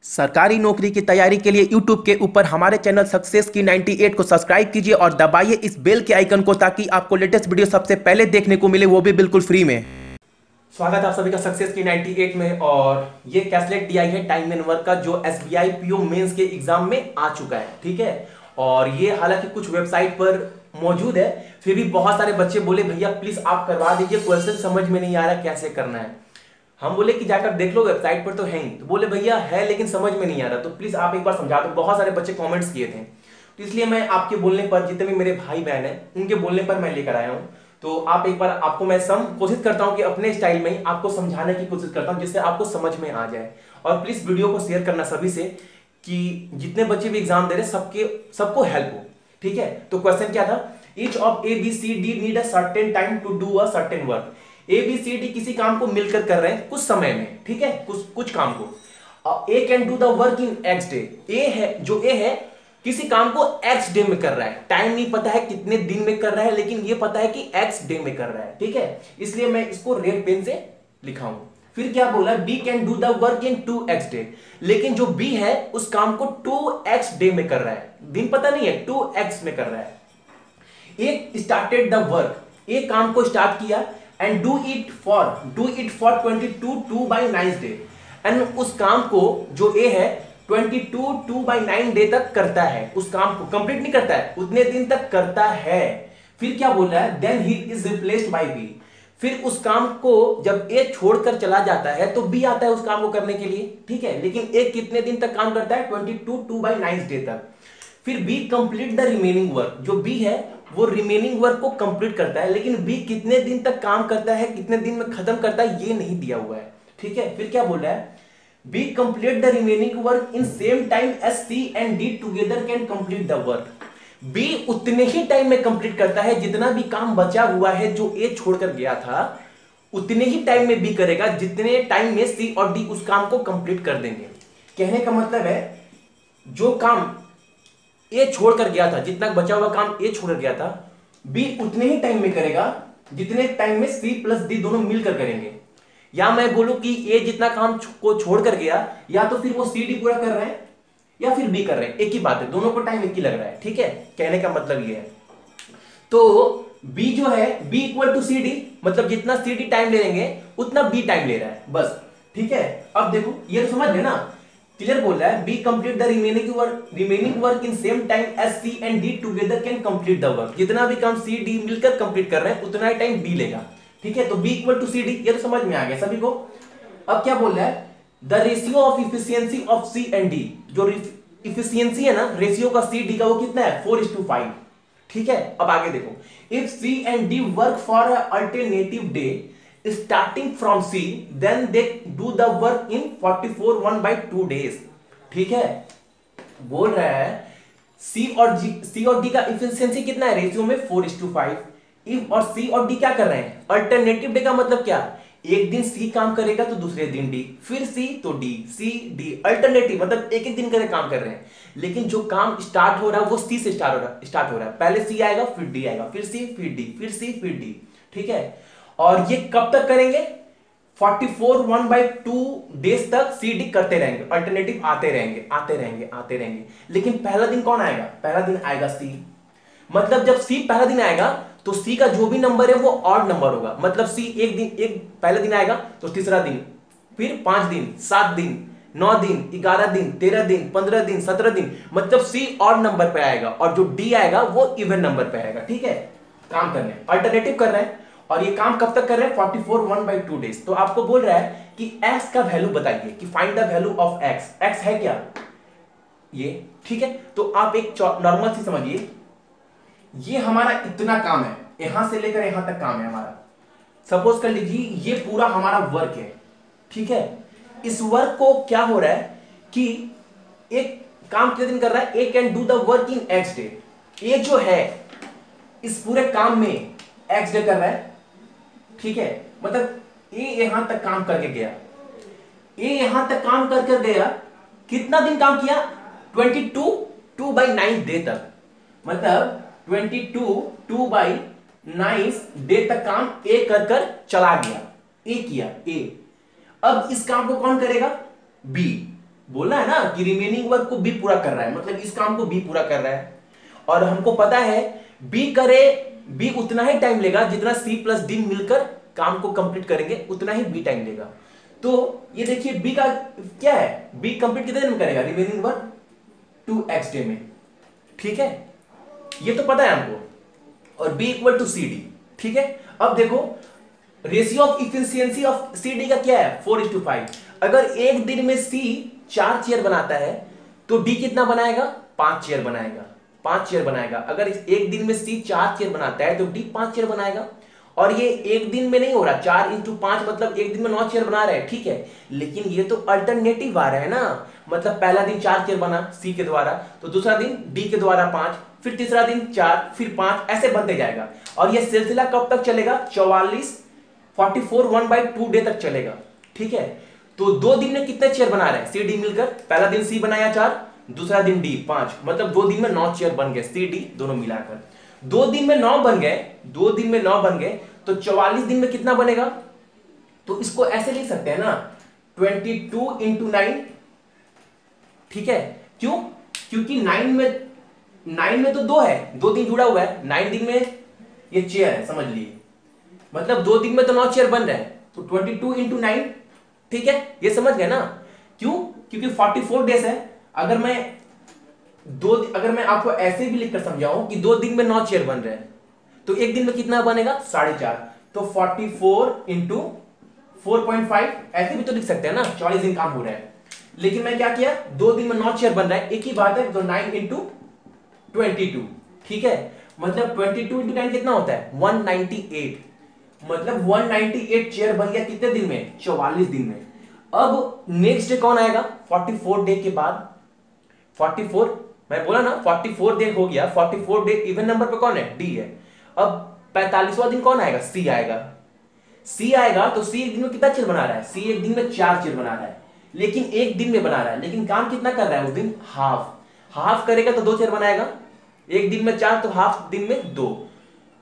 सरकारी नौकरी की तैयारी के लिए YouTube के ऊपर हमारे चैनल सक्सेस की 98 को सब्सक्राइब कीजिए और दबाइए इस बेल के आइकन को ताकि आपको लेटेस्ट वीडियो सबसे पहले देखने को मिले, वो भी बिल्कुल फ्री में। स्वागत है आप सभी का सक्सेस की 98 में। और ये कैसलेट दिया है टाइम एंड वर्क का, जो SBI PO मेंस के एग्जाम में आ चुका है। ठीक है, और ये हालांकि कुछ वेबसाइट पर मौजूद है, फिर भी बहुत सारे बच्चे बोले भैया प्लीज आप करवा दीजिए, क्वेश्चन समझ में नहीं आ रहा कैसे करना है। हम बोले कि जाकर देख लो, वेबसाइट पर तो है ही। तो बोले भैया है लेकिन समझ में नहीं आ रहा, तो प्लीज आप एक बार समझा दो। बहुत सारे बच्चे कमेंट्स किए थे, तो इसलिए मैं आपके बोलने पर, जितने भी मेरे भाई बहन हैं उनके बोलने पर मैं लेकर आया हूं। तो आप एक बार, आपको मैं कोशिश करता हूं कि अपने स्टाइल में ही आपको समझाने की कोशिश करता हूं, जिससे आपको समझ में आ जाए। और प्लीज वीडियो को शेयर करना सभी से, कि जितने बच्चे भी एग्जाम दे रहे सबको हेल्प हो। ठीक है, तो क्वेश्चन क्या था? Each of A B C D need a certain time to do a certain work. A B C D किसी काम को मिलकर कर रहे हैं कुछ समय में। ठीक है, कुछ काम को। A can do the work in X day. A है किसी काम को एक्स डे में कर रहा है। टाइम नहीं पता है कितने दिन में कर रहा है, लेकिन ये पता है कि एक्स डे में कर रहा है। ठीक है, इसलिए मैं इसको रेड पेन से लिखा हूं। फिर क्या बोला? B can do the work in 2x day. लेकिन जो बी है उस काम को 2x डे में कर रहा है, दिन पता नहीं है, 2x में कर रहा है। ए स्टार्टेड द वर्क। ए काम को स्टार्ट किया and do it for 22 day. And उस काम को जो ए है 22 डे तक करता है। उस काम को कंप्लीट नहीं करता है, उतने दिन तक करता है। फिर क्या बोल रहा है? Then he is replaced by B. फिर उस काम को जब ए छोड़कर चला जाता है तो बी आता है उस काम को करने के लिए। ठीक है, लेकिन ए कितने दिन तक काम करता है? 22 डे तक। फिर B complete the remaining work. जो बी है वो रिमेनिंग वर्क को कंप्लीट करता है, लेकिन बी कितने दिन तक काम करता है, कितने दिन में खत्म करता है, ये नहीं दिया हुआ है। ठीक है, फिर क्या बोल रहा है? B complete the remaining work in same time as C and D together can complete the work. B उतने ही टाइम में कंप्लीट करता है जितना भी काम बचा हुआ है जो ए छोड़कर गया था, उतने ही टाइम में बी करेगा जितने टाइम में सी और डी उस काम को कंप्लीट कर देंगे। कहने का मतलब है जो काम ए छोड़कर गया था, जितना बचा हुआ काम ए छोड़कर गया था, बी उतने ही टाइम में करेगा जितने टाइम में सी प्लस डी दोनों मिलकर करेंगे। या मैं बोलूं कि ए जितना काम को छोड़कर गया, या तो फिर वो सी डी पूरा कर रहे हैं या फिर बी कर रहे हैं, एक ही बात है, दोनों को टाइम एक ही लग रहा है। ठीक है, कहने का मतलब ये है। तो बी जो है, B equal to C D, मतलब जितना सी डी टाइम ले लेंगे उतना बी टाइम ले रहा है, बस। ठीक है, अब देखो ये तो समझ गए ना, क्लियर बोल रहा है। B complete the remaining work in same time as C and D together can complete the work. जितना भी काम सी डी मिलकर कंप्लीट कर रहे हैं उतना ही टाइम बी लेगा। ठीक है, तो B equal to C D, ये तो समझ में आ गया सभी को। अब क्या बोल रहा है? The ratio of efficiency of C and D. जो इफिशियंसी है ना रेशियो का सी डी का, वो कितना है? 4:5। ठीक है, अब आगे देखो। If C and D work for alternative day starting from C, then they do the work in 44 days। ठीक है, बोल रहा है C और D का इफिशियंसी कितना है रेशियो में? 4:5। इफ और C और D क्या कर रहे हैं? अल्टरनेटिव डे का मतलब क्या? एक दिन C काम करेगा तो दूसरे दिन D, फिर C तो D, C D। अल्टरनेटिव मतलब एक एक दिन करे काम कर रहे हैं, लेकिन जो काम स्टार्ट हो रहा है वो C से स्टार्ट हो रहा है। पहले C आएगा, फिर D आएगा, फिर C, फिर D, फिर C, फिर D। ठीक है, और ये कब तक करेंगे? 44 डेज तक सी डी करते रहेंगे, अल्टरनेटिव आते रहेंगे। लेकिन पहला दिन कौन आएगा? पहला दिन आएगा सी। मतलब जब सी पहला दिन आएगा तो सी का जो भी नंबर है वो ऑड नंबर होगा। मतलब सी एक पहला दिन आएगा तो तीसरा दिन, फिर 5 दिन, 7 दिन, 9 दिन, 11 दिन, 13 दिन, 15 दिन, 17 दिन, मतलब सी ऑड नंबर पे आएगा और जो डी आएगा वो इवन नंबर पे आएगा। ठीक है, काम करने अल्टरनेटिव कर रहे हैं, और ये काम कब तक कर रहे हैं? 44 डेज। तो आपको बोल रहा है कि x का वैल्यू बताइए, कि find the value of x। x है क्या? ये। ठीक है, तो आप एक नॉर्मल सी समझिए, ये हमारा इतना काम है, यहां से लेकर यहां तक काम है हमारा। सपोज कर लीजिए ये पूरा हमारा वर्क है। ठीक है, इस वर्क को क्या हो रहा है कि एक काम कितने दिन कर रहा है? A can do the work in x day. A जो है इस पूरे काम में x डे कर रहा है। ठीक है, मतलब ए यहां तक काम करके गया, ए यहां तक काम करके गया, कितना दिन काम किया? 22/9 डे तक, मतलब 22/9 डे तक काम ए कर चला गया। ए किया ए। अब इस काम को कौन करेगा? बी। बोलना है ना कि रिमेनिंग वर्क को बी पूरा कर रहा है, मतलब इस काम को बी पूरा कर रहा है। और हमको पता है बी करे, बी उतना ही टाइम लेगा जितना सी प्लस डी मिलकर काम को कंप्लीट करेंगे, उतना ही बी टाइम लेगा। तो ये देखिए बी का क्या है, बी कंप्लीट कितने दिन में करेगा रिमेनिंग वर्क 2x डे में, ठीक है, ये तो पता है हमको। और B equal to C D, ठीक है। अब देखो ratio of efficiency of C D का क्या है 4:5। अगर एक दिन में सी 4 चेयर बनाता है तो डी कितना बनाएगा 5 चेयर बनाएगा, 5 चेयर बनाएगा। अगर एक दिन में सी 4 चेयर बनाता है तो डी 5 चेयर बनाएगा। और ये एक दिन में नहीं हो रहा, 4 × 5 मतलब एक दिन में 9 चेयर बना रहे हैं, ठीक है, लेकिन ये तो अल्टरनेटिव आ रहा है ना, मतलब पहला दिन 4 चेयर बना सी के द्वारा, तो दूसरा दिन डी के द्वारा 5, फिर तीसरा दिन 4, फिर 5, ऐसे बनते जाएगा। और ये सिलसिला कब तक चलेगा 44 1/2 डे तक चलेगा, ठीक है। तो 2 दिन में कितने चेयर बना रहे हैं सी डी मिलकर, पहला दिन सी बनाया 4, दूसरा दिन डी 5, मतलब 2 दिन में 9 चेयर बन गए सी डी दोनों मिलाकर। 2 दिन में 9 बन गए, 2 दिन में 9 बन गए, तो 44 दिन में कितना बनेगा, तो इसको ऐसे लिख सकते हैं ना 22 × 9, ठीक है। क्यों, क्योंकि 9 में तो 2 है, 2 दिन जुड़ा हुआ है, 9 दिन में ये चेयर है, समझ लिए, मतलब 2 दिन में तो 9 चेयर बन रहे हैं, तो 22 × 9, ठीक है, ये समझ गए ना। क्यों, क्योंकि 44 डेज है। अगर मैं आपको ऐसे भी लिखकर समझाऊं कि 2 दिन में 9 चेयर बन रहे हैं तो एक दिन में कितना बनेगा 4.5, तो 44 × 4.5 ऐसे भी तो लिख सकते हैं ना, 40 दिन काम हो रहा है। लेकिन मैं क्या किया, 2 दिन में 9 चेयर बन रहा है, एक ही बात है, तो 9 × 22, ठीक है, मतलब 22 × 9 कितना होता है 198, मतलब 198 चेयर बन गया कितने दिन में 44 दिन में। अब नेक्स्ट डे कौन आएगा 44 डे के बाद, 44 मैं बोला ना 44 डे हो गया, 44 डे इवन नंबर पे कौन है डी है। अब 45वां दिन कौन आएगा सी आएगा, सी आएगा, तो सी एक दिन में कितना चेयर बना रहा है, सी एक दिन में 4 चेयर बना रहा है, लेकिन एक दिन में बना रहा है, लेकिन काम कितना कर रहा है उस दिन हाफ करेगा तो 2 चेयर बनाएगा, एक दिन में 4 तो हाफ दिन में 2,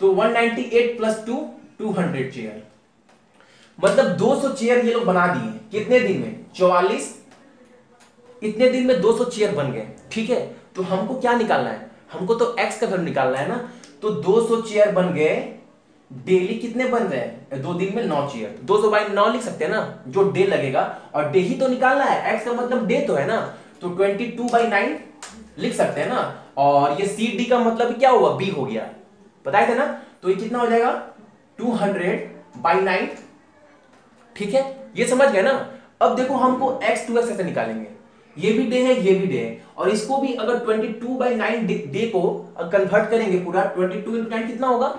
तो 198 + 2 200 चेयर, मतलब 200 चेयर ये लोग बना दिए कितने दिन में 44, इतने दिन में 200 चेयर बन गए, ठीक है। तो हमको क्या निकालना है, हमको तो x का वैल्यू निकालना है ना, तो 200 चेयर बन गए, डेली कितने बन रहे हैं 2 दिन में 9 चेयर, 200/9 लिख सकते हैं ना, जो डे लगेगा, और डे ही तो निकालना है, x का मतलब डे तो है ना, तो 22/9 लिख सकते हैं ना। और ये सी डी का मतलब क्या हुआ b हो गया, बताए थे ना, तो ये कितना हो जाएगा 200/9, ठीक है, ये समझ गए ना। अब देखो हमको x 2x ऐसे निकालेंगे, ये भी डे है ये भी डे है, और इसको भी अगर 22/9 डे को कन्वर्ट करेंगे पूरा, 22 × 9 कितना होगा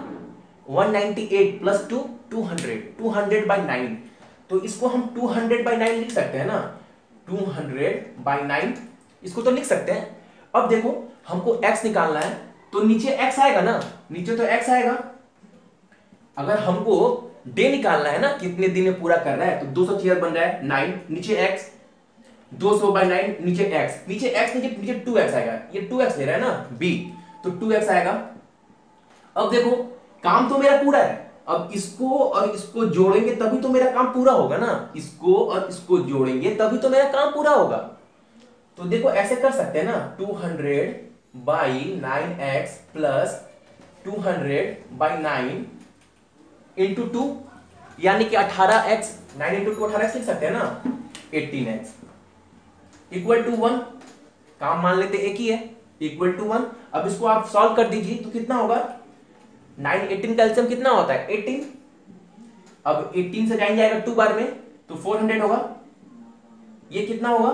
198 + 2 200, 200/9, तो इसको हम 200/9 लिख सकते हैं ना, 200/9 इसको तो लिख सकते हैं। अब देखो हमको x निकालना है, तो नीचे x आएगा ना, नीचे तो x आएगा। अगर हमको डे निकालना है ना कितने दिन में पूरा कर रहा है, तो 200 चेयर बन रहा है 9, नीचे x 200/9, नीचे x, नीचे 2x आएगा, ये 2x ले रहा है ना b, तो 2x आएगा। अब देखो काम तो मेरा पूरा है, अब इसको और इसको जोड़ेंगे तभी तो मेरा काम पूरा होगा ना, इसको और इसको जोड़ेंगे तभी तो मेरा काम पूरा होगा। तो देखो ऐसे कर सकते हैं ना 200/9x + 200/9 × 2, यानी कि 18x, 9 × 2 18x लिख सकते हैं ना, 18x = 1, काम मान लेते एक ही है, = 1। अब इसको आप सॉल्व कर दीजिए तो कितना होगा 9 18 का एलसीएम कितना होता है 18, अब 18 से 9 जाएगा 2 बार में तो 400 होगा, ये कितना होगा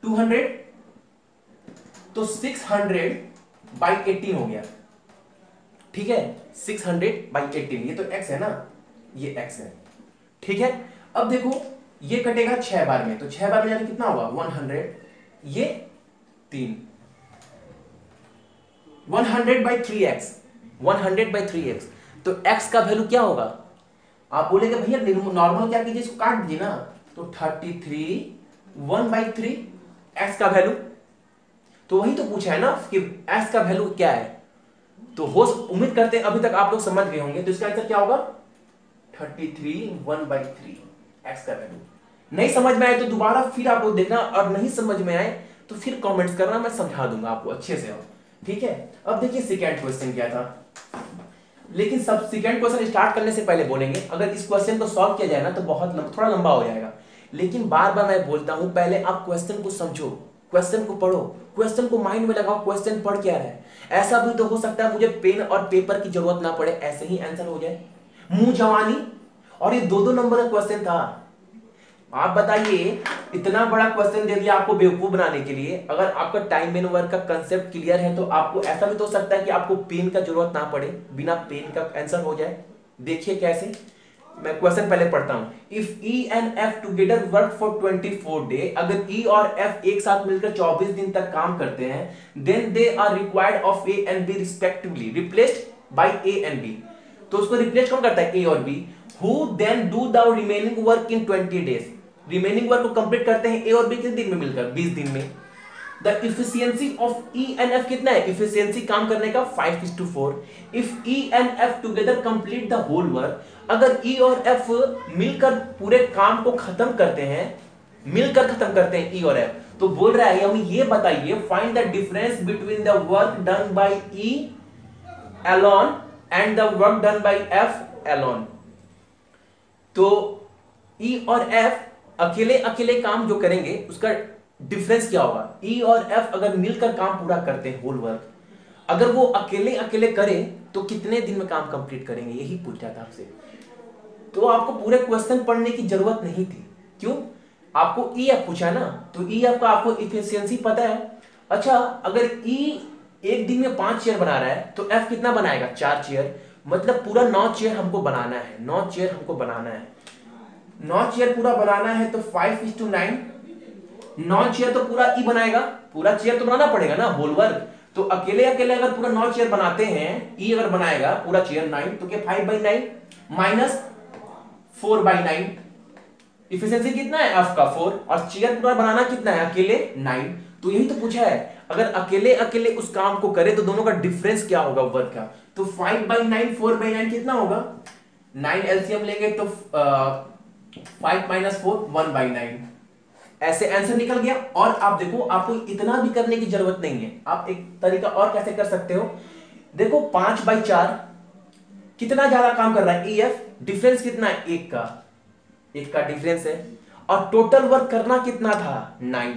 200, तो 600/18 हो गया, ठीक है, 600/18, ये तो x है ना, ये x है, ठीक है। अब देखो ये कटेगा 6 बार में, तो 6 बार में जाने कितना होगा 100, ये 3, 100/3x, 100/3x, तो x का वैल्यू क्या होगा, आप बोलेंगे भैया नॉर्मल क्या कीजिए, इसको काट दीजिए ना, तो 33 1/3 x का वैल्यू, तो वही तो पूछा है ना कि x का वैल्यू क्या है, तो उम्मीद करते हैं अभी तक आप लोग समझ गए होंगे। तो इसका आंसर क्या होगा 33 1/3 x का वैल्यू, नहीं समझ में आए तो दोबारा फिर आप लोग देखना, और नहीं समझ में आए तो फिर कमेंट्स करना, मैं समझा दूंगा आपको अच्छे से। ठीक है, अब देखिए सेकंड क्वेश्चन क्या था। लेकिन सब सेकंड क्वेश्चन स्टार्ट करने से पहले बोलेंगे, अगर इस क्वेश्चन को सॉल्व किया जाए ना तो थोड़ा लंबा हो जाएगा। लेकिन बार बार मैं बोलता हूं, पहले आप क्वेश्चन को समझो, क्वेश्चन को पढ़ो, क्वेश्चन को माइंड में लगाओ, क्वेश्चन पढ़ क्या रहा है। ऐसा भी तो हो सकता है मुझे पेन और पेपर की जरूरत ना पड़े, ऐसे ही आंसर हो जाए। मुंह जवानी, और ये 2-2 नंबर का क्वेश्चन था। आप बताइए, इतना बड़ा क्वेश्चन दे दिया आपको बेवकूफ बनाने के लिए। अगर आपका टाइम एंड वर्क का कंसेप्ट क्लियर है तो आपको ऐसा भी तो हो सकता है कि आपको पेन का जरूरत ना पड़े, बिना पेन का आंसर हो जाए। देखिए कैसे, मैं क्वेश्चन पहले पढ़ता हूं। If E and F together work for 24 day, अगर ई और एफ एक साथ मिलकर 24 दिन तक काम करते हैं, then they are required of A and B respectively, replaced by A and B. तो उसको रिप्लेस कौन करता है, ए और B. Who then do the remaining work in 20 days, remaining work को कंप्लीट करते हैं ए और बी कितने दिन में मिलकर, 20 दिन में। The efficiency of E and F कितना है, इफिशियंसी काम करने का 5:4। If E and F together complete the whole work, अगर ई और एफ मिलकर पूरे काम को खत्म करते हैं, मिलकर खत्म करते हैं ई और एफ, तो बोल रहा है हमें ये बताइए, find the difference between the work done by E alone and the work done by F alone. तो ई और एफ अकेले अकेले काम जो करेंगे उसका डिफरेंस क्या होगा। ई और एफ अगर मिलकर काम पूरा करते हैं होल वर्क, अगर वो अकेले अकेले करें तो कितने दिन में काम कंप्लीट करेंगे, यही पूछ रहा था आपसे। तो आपको पूरे क्वेश्चन पढ़ने की जरूरत नहीं थी। क्यों, आपको ई एफ पूछा ना, तो ई एफ का आपको इफिशियंसी पता है। अच्छा, अगर ई एक दिन में 5 चेयर बना रहा है तो एफ कितना बनाएगा, 4 चेयर, मतलब पूरा 9 चेयर हमको बनाना है, 9 चेयर हमको बनाना है। 9 चेयर पूरा बनाना है तो 5:9, 9 चेयर तो पूरा ई बनाएगा, पूरा चेयर तो बनाना पड़ेगा ना होल वर्क। तो अकेले अकेले अगर पूरा 9 चेयर बनाते हैं, ई अगर बनाएगा पूरा चेयर 9, तो क्या 5/9 माइनस 4/9, इफिशियंसी कितना है एफ का 4, और चेयर पूरा बनाना कितना है अकेले 9। तो यही तो पूछा है, अगर अकेले अकेले उस काम को करे तो दोनों का डिफरेंस क्या होगा वर्क का। तो 5/9 4/9 कितना होगा, 9 एलसीएम लेंगे तो 5 - 4 1/9, ऐसे आंसर निकल गया। और आप देखो, आपको इतना भी करने की जरूरत नहीं है, आप एक तरीका और कैसे कर सकते हो, देखो 5/4 कितना ज्यादा काम कर रहा है ई एफ, डिफरेंस कितना है, एक का डिफरेंस है, और टोटल वर्क करना कितना था 9,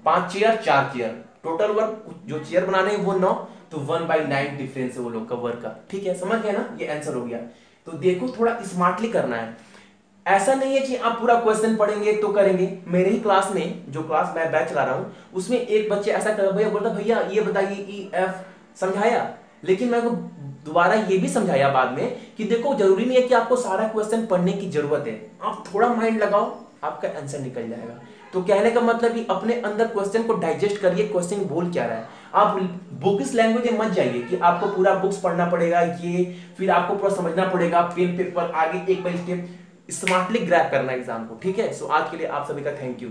5 चेयर 4 चेयर, टोटल वर्क जो चेयर बनाने हैं वो 9, तो 1/9 डिफरेंस है वो लोग का वर्क का। ठीक है, समझ गए ना, ये आंसर हो गया। तो देखो थोड़ा स्मार्टली करना है, ऐसा नहीं है कि आप पूरा क्वेश्चन पढ़ेंगे तो करेंगे। मेरे ही क्लास में, जो क्लास मैं बैच चला रहा हूं, उसमें एक बच्चे ऐसा कर भैया बोलता, भैया ये बताइए ई एफ, समझाया, लेकिन मैं दोबारा ये भी समझाया बाद में कि देखो जरूरी नहीं है कि आपको सारा क्वेश्चन पढ़ने की जरूरत है, आप थोड़ा माइंड लगाओ, आपका आंसर निकल जाएगा। तो कहने का मतलब कि अपने अंदर क्वेश्चन को डाइजेस्ट करिए, क्वेश्चन बोल क्या रहा है। आप बुकिश लैंग्वेज में मत जाइए कि आपको पूरा बुक्स पढ़ना पड़ेगा, ये फिर आपको पूरा समझना पड़ेगा, पेन पेपर आगे एक बार स्टेप, स्मार्टली ग्रैब करना एग्जाम को। ठीक है, सो आज के लिए आप सभी का थैंक यू।